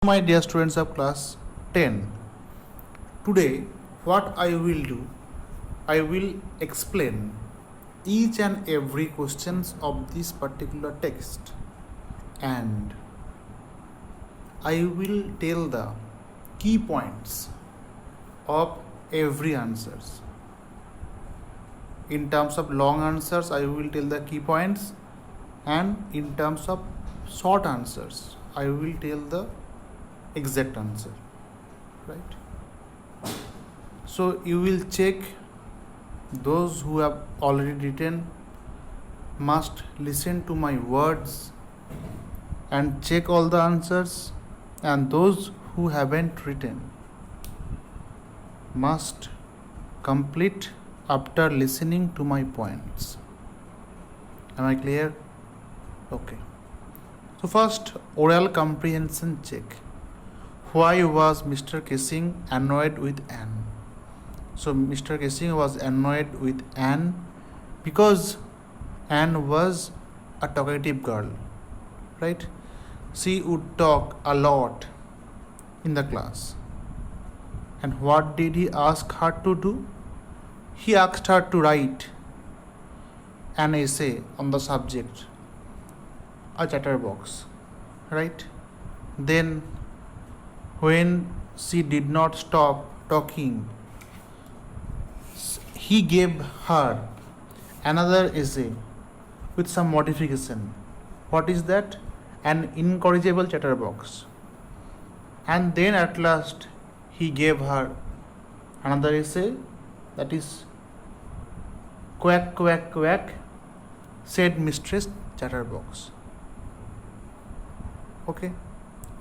My dear students of class 10, today what I will do, I will explain each and every questions of this particular text, and I will tell the key points of every answers. In terms of long answers, I will tell the key points, and in terms of short answers, I will tell the exact answer, right? So you will check, those who have already written must listen to my words and check all the answers, and those who haven't written must complete after listening to my points. Am I clear? Okay. So first, oral comprehension check. Why was Mr. Kissing annoyed with Anne? So Mr. Kissing was annoyed with Anne because Anne was a talkative girl, right? She would talk a lot in the class. And what did he ask her to do? He asked her to write an essay on the subject, a chatterbox, right? Then when she did not stop talking, he gave her another essay with some modification. What is that? An incorrigible chatterbox. And then at last he gave her another essay, that is quack quack quack, said Mistress Chatterbox. Okay.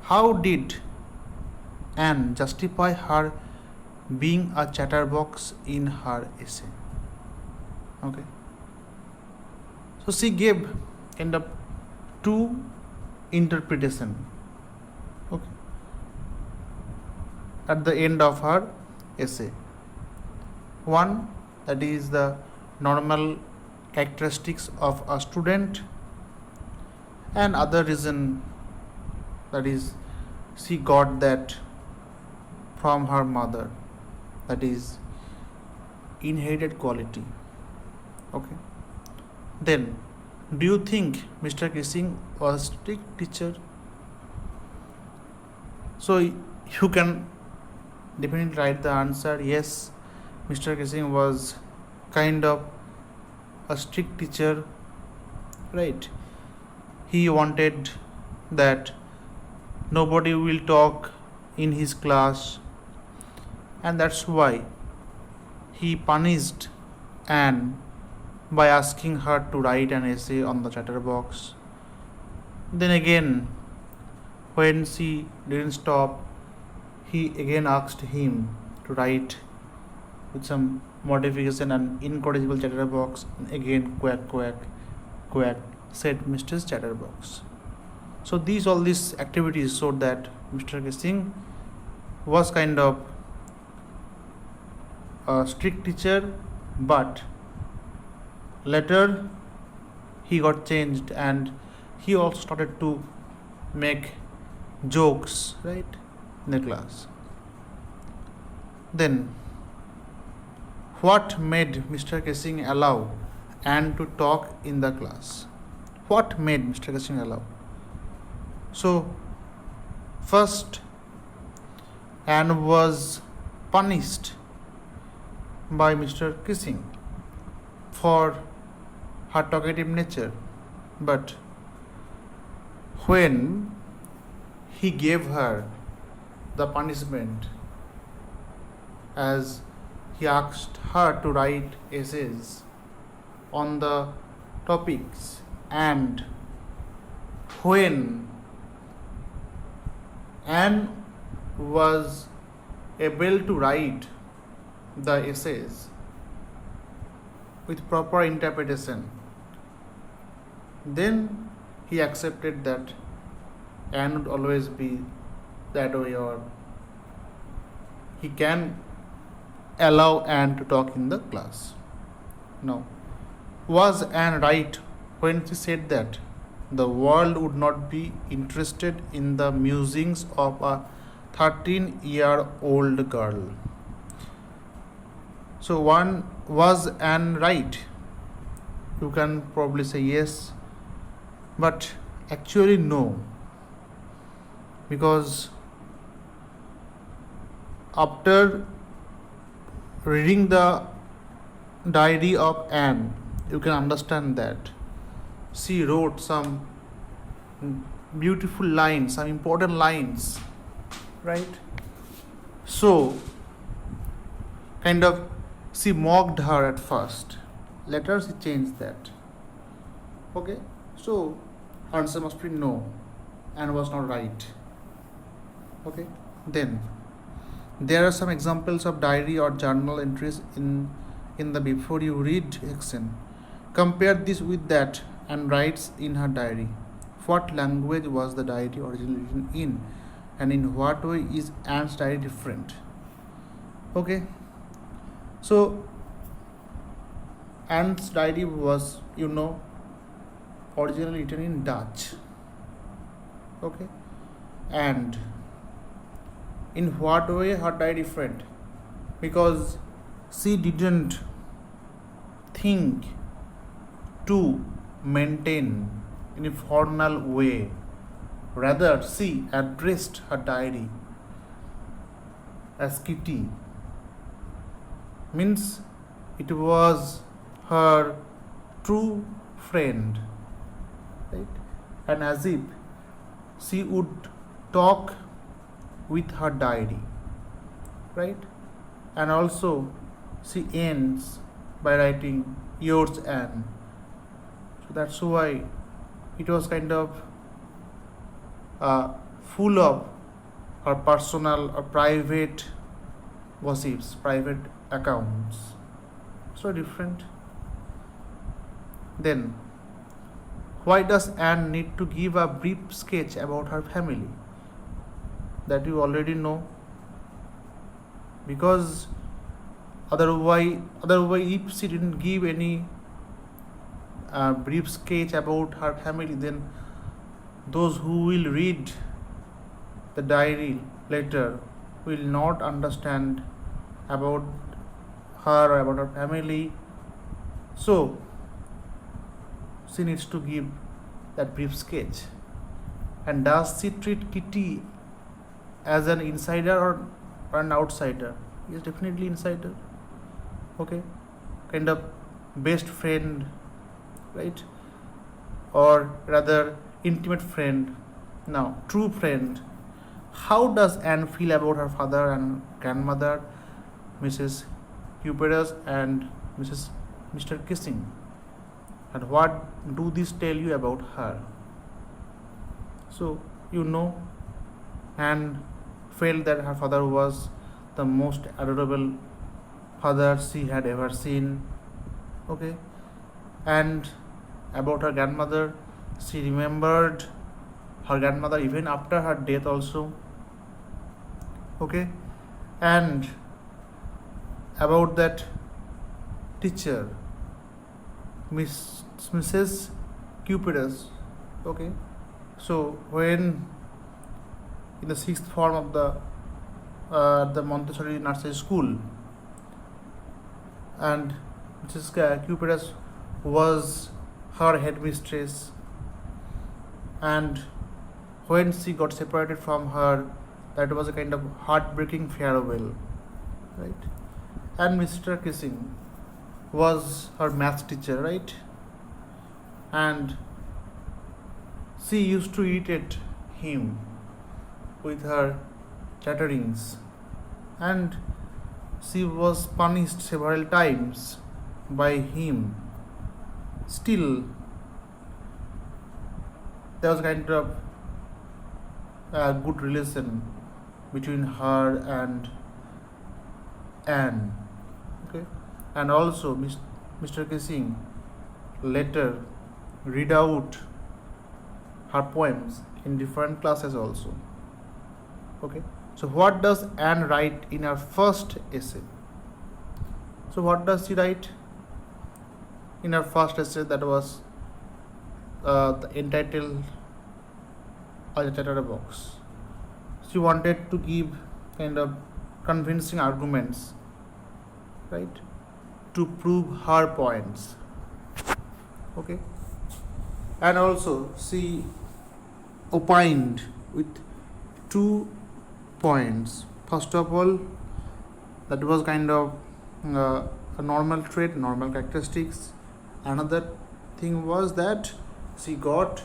How did Anne justify her being a chatterbox in her essay? Okay. So she gave kind of two interpretation, okay, at the end of her essay. One, that is the normal characteristics of a student, and other reason, that is she got that from her mother, that is inherited quality. Okay. Then, do you think Mr. Kissing was a strict teacher? So you can definitely write the answer, yes, Mr. Kissing was kind of a strict teacher, right? He wanted that nobody will talk in his class, and that's why he punished Anne by asking her to write an essay on the chatterbox. Then again, when she didn't stop, he again asked him to write with some modification an incorrigible chatterbox, and again quack quack quack, said Mrs. Chatterbox. So all these activities showed that Mr. Kissing was kind of a strict teacher, but later he got changed and he also started to make jokes, right, in the class. Then, what made Mr. Kissing allow Anne to talk in the class? What made Mr. Kissing allow? So, first, Anne was punished by Mr. Kissing for her talkative nature, but when he gave her the punishment, as he asked her to write essays on the topics, and when Anne was able to write the essays with proper interpretation, then he accepted that Anne would always be that way, or he can allow Anne to talk in the class. Now, was Anne right when she said that? the world would not be interested in the musings of a 13-year-old girl. So one was Anne right? You can probably say yes, but actually no, because after reading the diary of Anne, you can understand that she wrote some beautiful lines, some important lines, right? So, kind of, she mocked her at first. Later, she changed that. Okay, so answer must be no, and was not right. Okay, then there are some examples of diary or journal entries in the before you read section. Compare this with that and writes in her diary. What language was the diary originally written in, and in what way is Anne's diary different? Okay, so Anne's diary was, originally written in Dutch. Okay, and in what way her diary different? Because she didn't think to maintain in a formal way. Rather, she addressed her diary as Kitty. Means it was her true friend, right? And as if she would talk with her diary, right? And also she ends by writing yours Anne. So that's why it was kind of full of her personal or private gossips, private accounts. So different. Then, why does Anne need to give a brief sketch about her family? That you already know. Because otherwise, if she didn't give any brief sketch about her family, then those who will read the diary later will not understand about her or about her family. So she needs to give that brief sketch. And does she treat Kitty as an insider or an outsider? Yes, definitely insider. Okay, kind of best friend, right? Or rather intimate friend. Now, true friend. How does Anne feel about her father and grandmother, Mrs. Cupidus and Mr. Kissing? And what do these tell you about her? So, Anne felt that her father was the most adorable father she had ever seen. Okay, and about her grandmother, she remembered her grandmother even after her death also. Okay, and about that teacher, Mrs. Cupidus. Okay, so when in the sixth form of the Montessori nursery school, and Mrs. Cupidus was her headmistress, and when she got separated from her, that was a kind of heartbreaking farewell, right? And Mr. Kissing was her math teacher, right? And she used to irritate him with her chatterings, and she was punished several times by him. Still, there was kind of a good relation between her and Anne. Okay, and also Mr. Kissing later read out her poems in different classes also. Okay, so what does Anne write in her first essay? So what does she write in her first essay, that was the entitled or the chattered box. She wanted to give kind of convincing arguments, right, to prove her points. Okay, and also she opined with 2 points. First of all, that was kind of a normal trait, normal characteristics. Another thing was that she got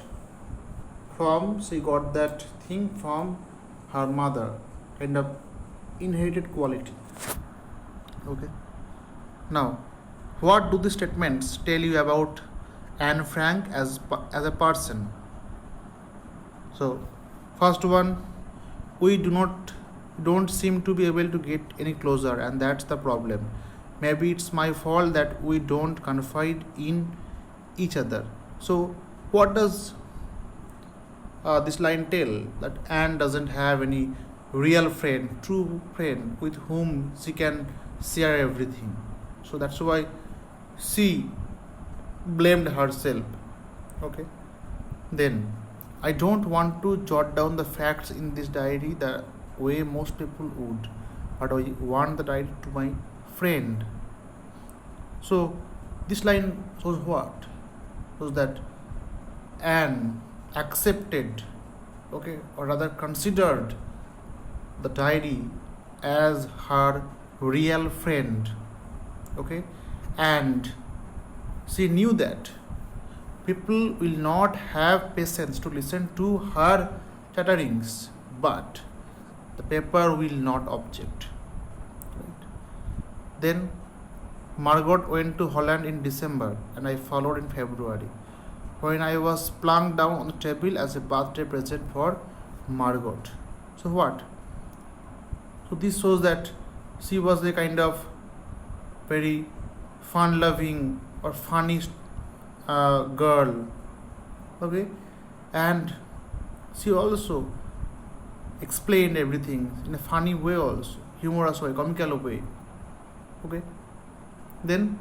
that thing from her mother, kind of inherited quality. Okay. Now, what do the statements tell you about Anne Frank as a person? So, first one, we don't seem to be able to get any closer, and that's the problem. Maybe it's my fault that we don't confide in each other. So, what does this line tell? That Anne doesn't have any real friend, true friend with whom she can share everything. So that's why she blamed herself. Okay. Then I don't want to jot down the facts in this diary the way most people would, but I want the diary to my friend. So this line shows what? Shows that Anne accepted, okay, or rather considered the diary as her real friend. Okay, and she knew that people will not have patience to listen to her chatterings, but the paper will not object. Right? Then Margot went to Holland in December and I followed in February, when I was plunked down on the table as a birthday present for Margot. So what? So this shows that she was a kind of very fun-loving or funny girl. Okay, and she also explained everything in a funny way, also humorous way, comical way. Okay, then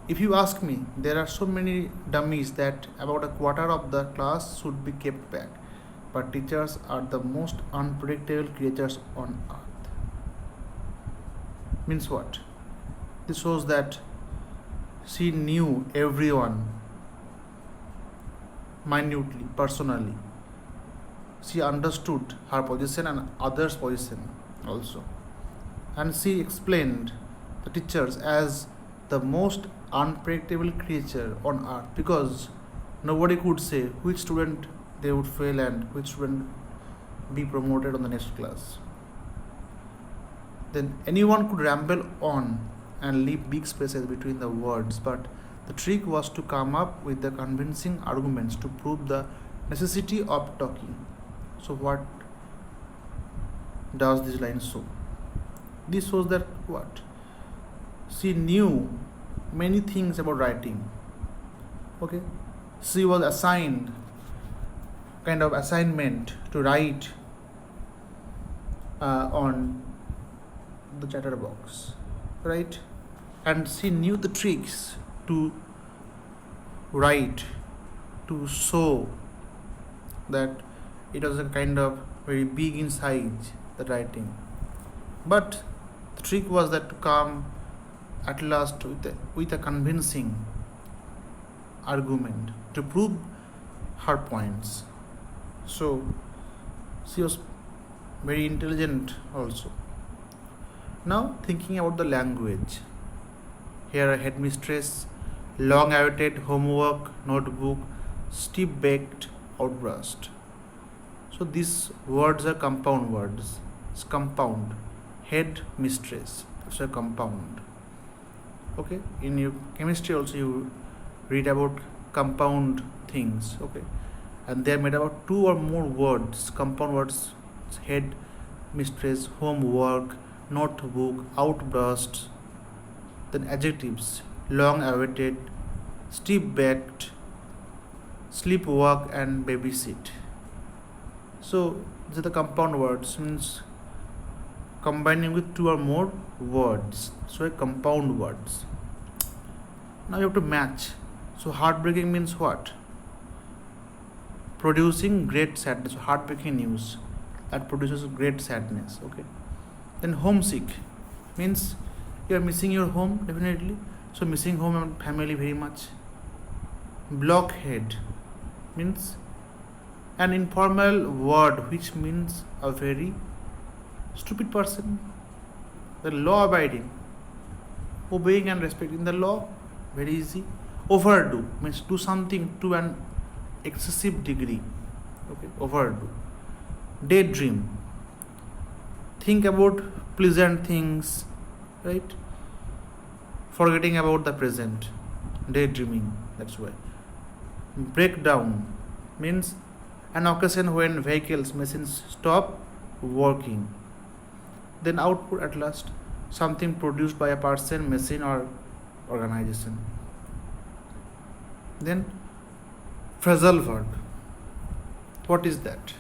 if you ask me, there are so many dummies that about a quarter of the class should be kept back, but teachers are the most unpredictable creatures on earth. Means what? This shows that she knew everyone minutely, personally. She understood her position and others' position also. And she explained the teachers as the most unpredictable creature on earth, because nobody could say which student they would fail and which student be promoted on the next class. Then anyone could ramble on and leave big spaces between the words, but the trick was to come up with the convincing arguments to prove the necessity of talking. So what does this line show? This shows that what? She knew many things about writing. Okay, she was assigned kind of assignment to write on the chatterbox, right? And she knew the tricks to write, to show that it was a kind of very big in size, the writing. But the trick was that to come at last with a convincing argument to prove her points. So she was very intelligent also. Now thinking about the language. Here a headmistress, long awaited homework, notebook, steep baked outburst. So these words are compound words. It's compound. Head mistress. It's a compound. Okay. In your chemistry also you read about compound things. Okay. And they are made about 2 or more words. Compound words. Head mistress, homework, notebook, outburst. Then adjectives. Long awaited, steep baked, sleepwalk, and babysit. So these are the compound words, means combining with 2 or more words. So a compound words. Now you have to match. So heartbreaking means what? producing great sadness, heartbreaking news that produces great sadness. Okay. Then homesick means you are missing your home, definitely. So missing home and family very much. Blockhead means an informal word which means a very stupid person. The law abiding, obeying and respecting the law, very easy. Overdo means do something to an excessive degree. Okay, overdo. Daydream, think about pleasant things, right? Forgetting about the present, daydreaming, that's why. Breakdown means an occasion when vehicles, machines stop working. Then output at last, something produced by a person, machine or organization. Then phrasal verb. What is that?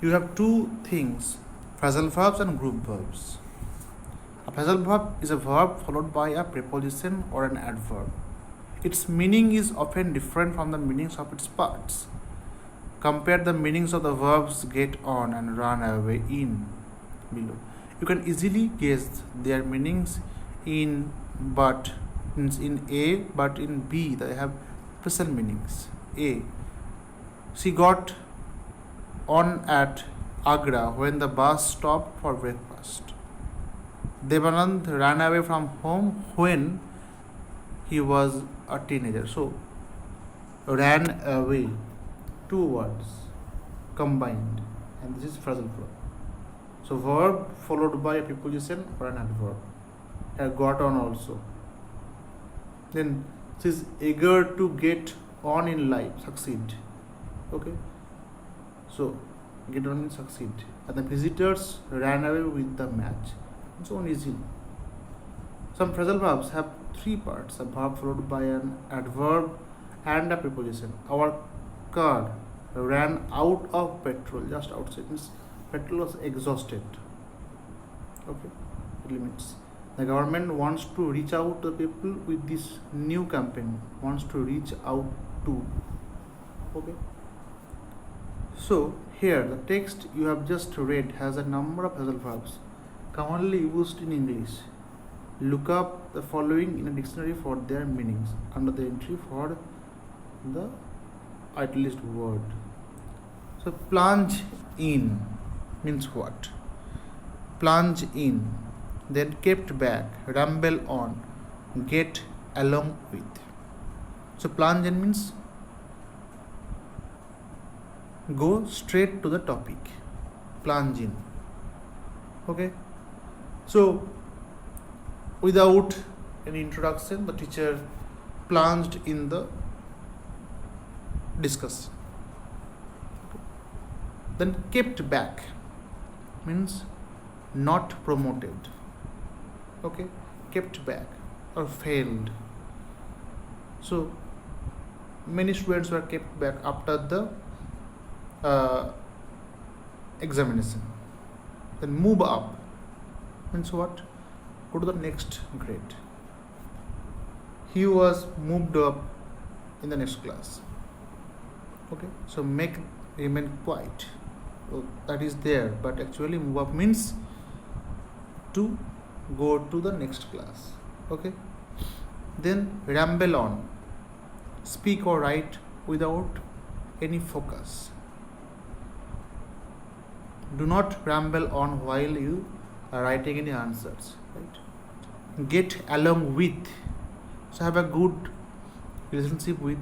You have two things, phrasal verbs and group verbs. A phrasal verb is a verb followed by a preposition or an adverb. Its meaning is often different from the meanings of its parts. Compare the meanings of the verbs get on and run away in below. You can easily guess their meanings in but means in A, but in B they have special meanings. A, she got on at Agra when the bus stopped for breakfast. Devanand ran away from home when he was a teenager. So ran away, two words combined, and this is phrasal verb. So verb followed by a preposition or an adverb. Got on also. Then she is eager to get on in life, succeed. Okay. So get on and succeed. And the visitors ran away with the match. It's so easy. Some phrasal verbs have three parts: a verb followed by an adverb and a preposition. Our car ran out of petrol, just outside. Means petrol was exhausted. Okay, it limits. The government wants to reach out to people with this new campaign. Wants to reach out to. Okay. So here the text you have just read has a number of phrasal verbs commonly used in English. Look up the following in a dictionary for their meanings under the entry for the italics word. So plunge in means what? Plunge in, then kept back, ramble on, get along with. So plunge in means go straight to the topic. Plunge in. Okay. So without any introduction, the teacher plunged in the discussion. Then kept back means not promoted. Okay, kept back or failed. So many students were kept back after the examination. Then move up means what? Go to the next grade. He was moved up in the next class. Okay, so make remain quiet. So that is there, but actually move up means to go to the next class. Okay, then ramble on, speak or write without any focus. Do not ramble on while you are writing any answers, right? Get along with, so have a good relationship with,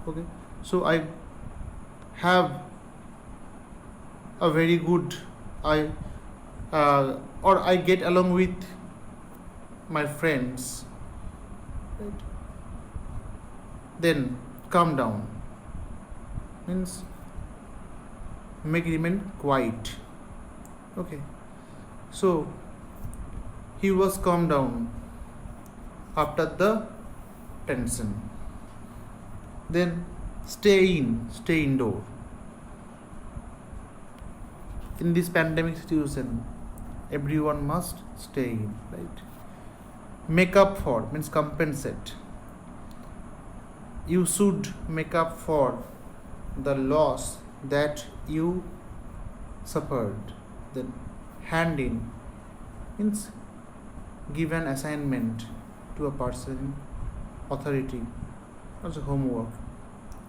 okay. So I have a very good or I get along with my friends, right? Then calm down means make remain quiet. Okay, so he was calmed down after the tension. Then stay indoor. In this pandemic situation, everyone must stay in, right? Make up for means compensate. you should make up for the loss that you suffered. Then hand in means give an assignment to a person, authority, as a homework.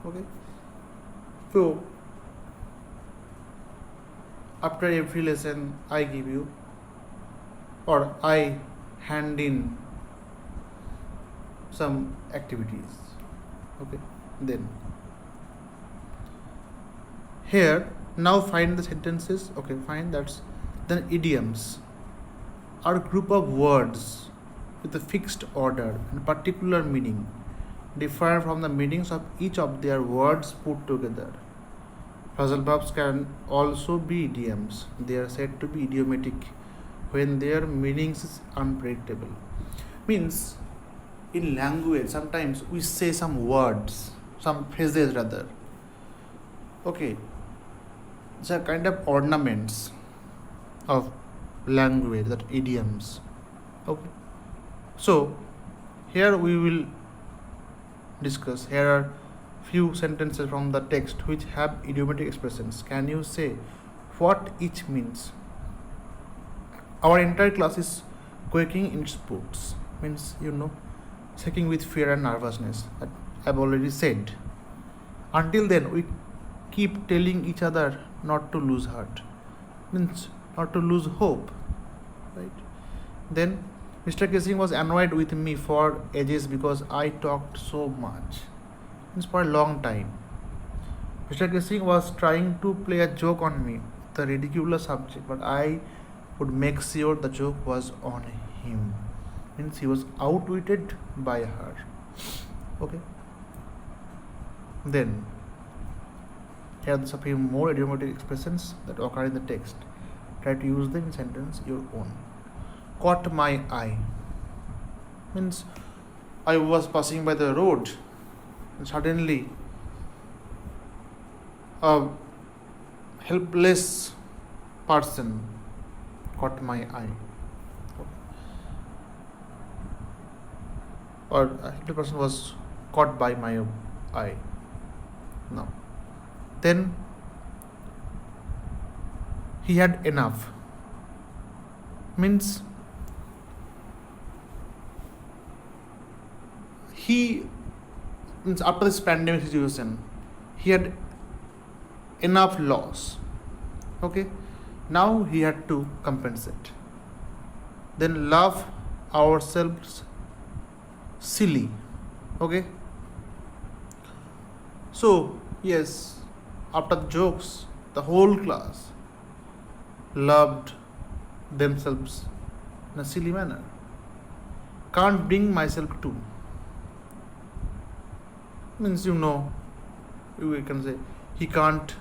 Okay. So after every lesson I give you, or I hand in some activities. Okay. Then here now find the sentences. Okay, fine. That's then idioms are a group of words with a fixed order and particular meaning, differ from the meanings of each of their words put together. Puzzle verbs can also be idioms. They are said to be idiomatic when their meanings is unpredictable. Means in language sometimes we say some words, some phrases rather. Okay, these are kind of ornaments of language, that idioms. Okay, so here we will discuss. Here are few sentences from the text which have idiomatic expressions. Can you say what each means? Our entire class is quaking in its boots. Means shaking with fear and nervousness. That I've already said. Until then, we keep telling each other not to lose heart. Means not to lose hope. Right? Then Mr. Kissing was annoyed with me for ages because I talked so much. Means for a long time. Mr. Kissing was trying to play a joke on me, the ridiculous subject, but I would make sure the joke was on him. Means he was outwitted by her. Okay. Then here are a few more idiomatic expressions that occur in the text. Try to use them in sentence your own. Caught my eye means I was passing by the road and suddenly a helpless person caught my eye. Or a helpless person was caught by my eye. Now, then he had enough means means after this pandemic situation he had enough loss. Okay, now he had to compensate. Then love ourselves silly. Okay, so yes, after the jokes the whole class loved themselves in a silly manner. Can't bring myself to means we can say he can't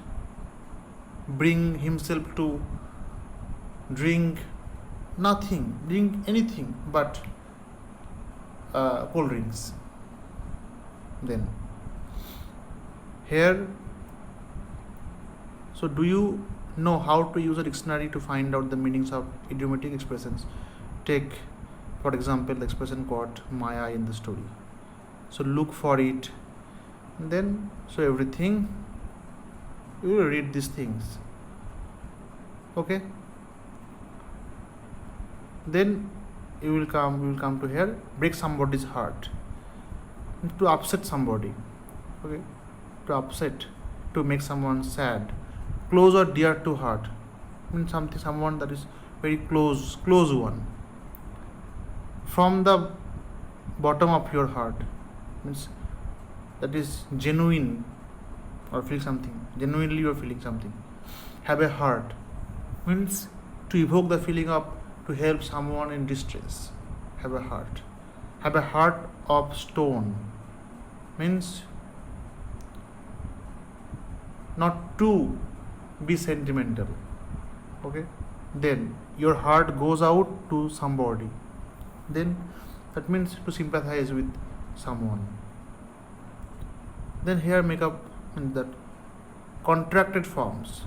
bring himself to drink anything but cold drinks. Then here, so do you know how to use a dictionary to find out the meanings of idiomatic expressions? Take for example the expression caught my eye in the story. So look for it, and then so everything you will read these things. Okay, then we will come to here. Break somebody's heart, to upset somebody. Okay, to upset, to make someone sad. Close or dear to heart means someone that is very close one. From the bottom of your heart means that is genuine, or feel something genuinely, you are feeling something. Have a heart means to evoke the feeling of to help someone in distress. Have a heart. Have a heart of stone means not to be sentimental. Okay, then your heart goes out to somebody, then that means to sympathize with someone. Then here make up that contracted forms,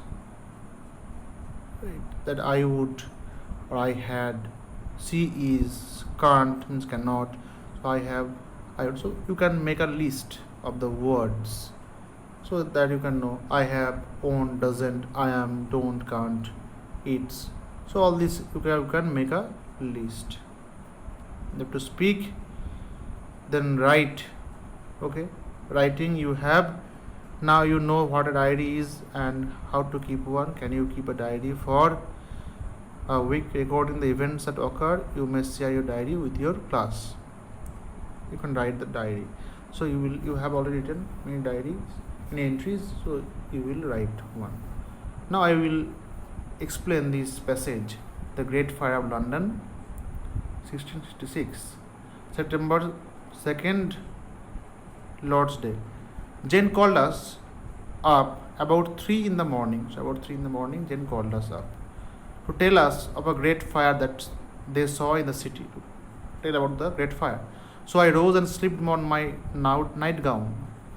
right? That I would, or I had. She is, can't means cannot. So I have, I also. You can make a list of the words, so that you can know I have, own, doesn't, I am, don't, can't, it's. So all this you can make a list. You have to speak, then write. Okay, writing you have. Now you know what a diary is and how to keep one. Can you keep a diary for a week recording the events that occur? You may share your diary with your class. You can write the diary. So you have already written many diaries, many entries, so you will write one. Now I will explain this passage. The Great Fire of London, 1666, September 2nd, Lord's Day. Jane called us up about 3 in the morning. So about 3 in the morning, Jane called us up to tell us of a great fire that they saw in the city. To tell about the great fire. So I rose and slipped on my nightgown,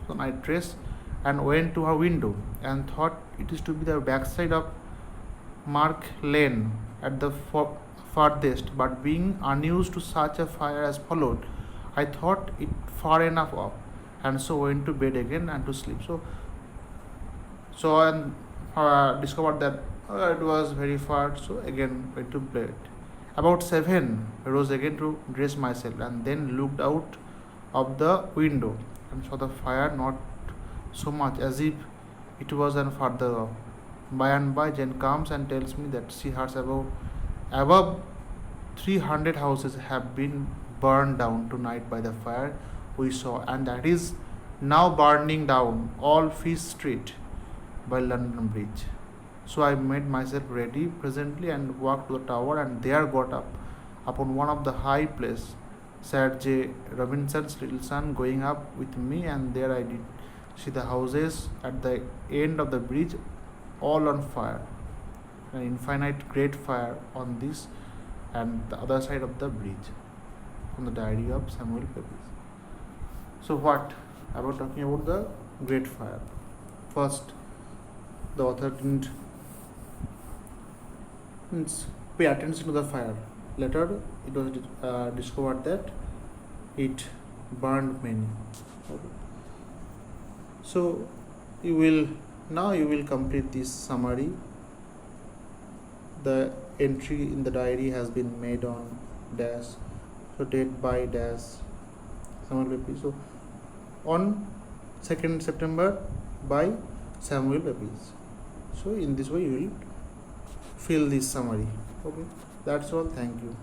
so night dress, and went to her window and thought it is to be the backside of Mark Lane at the farthest. But being unused to such a fire as followed, I thought it far enough off, and so went to bed again and to sleep. So I discovered that it was very far, so again went to bed. About 7, I rose again to dress myself, and then looked out of the window and saw the fire not so much as if it was an farther off. By and by, Jane comes and tells me that she hears above 300 houses have been burned down tonight by the fire we saw, and that is now burning down all Fish Street by London Bridge. So I made myself ready presently and walked to the tower, and there got up upon one of the high place, Sir J. Robinson's little son going up with me, and there I did see the houses at the end of the bridge all on fire, an infinite great fire on this and the other side of the bridge. From the diary of Samuel Pepys. So what about talking about the great fire? First, the author didn't pay attention to the fire. Later, it was discovered that it burned many. Okay. So you will complete this summary. The entry in the diary has been made on dash, so date by dash Samuel Pepys. So on 2nd September by Samuel Pepys. So in this way you will fill this summary. Okay, that's all. Thank you.